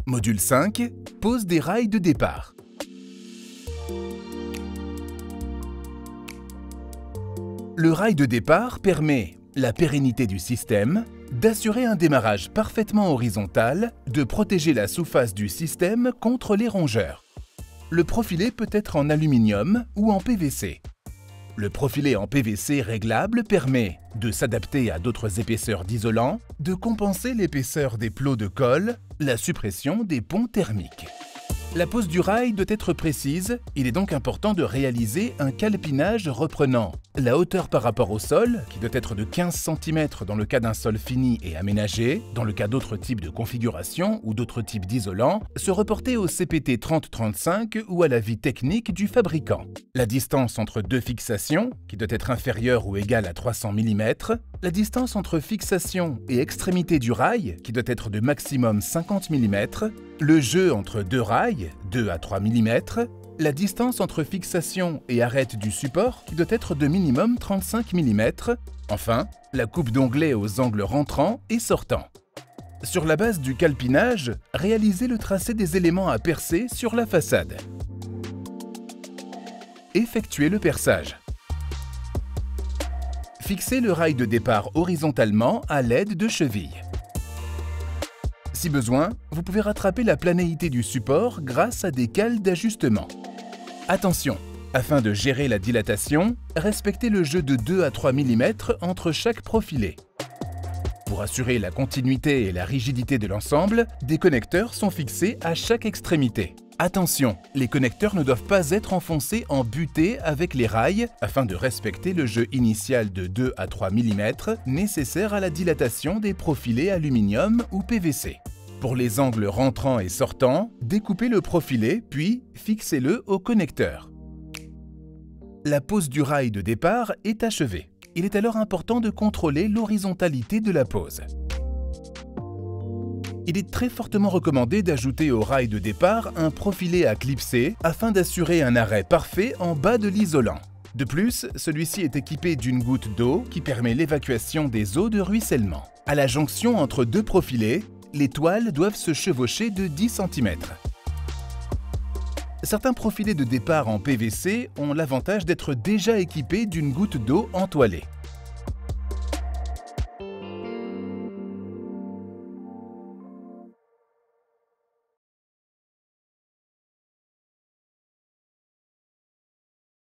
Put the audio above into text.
Module 5, pose des rails de départ. Le rail de départ permet la pérennité du système, d'assurer un démarrage parfaitement horizontal, de protéger la sous-face du système contre les rongeurs. Le profilé peut être en aluminium ou en PVC. Le profilé en PVC réglable permet de s'adapter à d'autres épaisseurs d'isolant, de compenser l'épaisseur des plots de colle, la suppression des ponts thermiques. La pose du rail doit être précise, il est donc important de réaliser un calpinage reprenant la hauteur par rapport au sol, qui doit être de 15 cm dans le cas d'un sol fini et aménagé, dans le cas d'autres types de configurations ou d'autres types d'isolants, se reporter au CPT 3035 ou à l'avis technique du fabricant. La distance entre deux fixations, qui doit être inférieure ou égale à 300 mm, la distance entre fixation et extrémité du rail, qui doit être de maximum 50 mm, le jeu entre deux rails, 2 à 3 mm, la distance entre fixation et arête du support, qui doit être de minimum 35 mm, enfin, la coupe d'onglet aux angles rentrants et sortants. Sur la base du calpinage, réalisez le tracé des éléments à percer sur la façade. Effectuez le perçage. Fixez le rail de départ horizontalement à l'aide de chevilles. Si besoin, vous pouvez rattraper la planéité du support grâce à des cales d'ajustement. Attention, afin de gérer la dilatation, respectez le jeu de 2 à 3 mm entre chaque profilé. Pour assurer la continuité et la rigidité de l'ensemble, des connecteurs sont fixés à chaque extrémité. Attention, les connecteurs ne doivent pas être enfoncés en butée avec les rails afin de respecter le jeu initial de 2 à 3 mm nécessaire à la dilatation des profilés aluminium ou PVC. Pour les angles rentrants et sortants, découpez le profilé puis fixez-le au connecteur. La pose du rail de départ est achevée. Il est alors important de contrôler l'horizontalité de la pose. Il est très fortement recommandé d'ajouter au rail de départ un profilé à clipser afin d'assurer un arrêt parfait en bas de l'isolant. De plus, celui-ci est équipé d'une goutte d'eau qui permet l'évacuation des eaux de ruissellement. À la jonction entre deux profilés, les toiles doivent se chevaucher de 10 cm. Certains profilés de départ en PVC ont l'avantage d'être déjà équipés d'une goutte d'eau entoilée.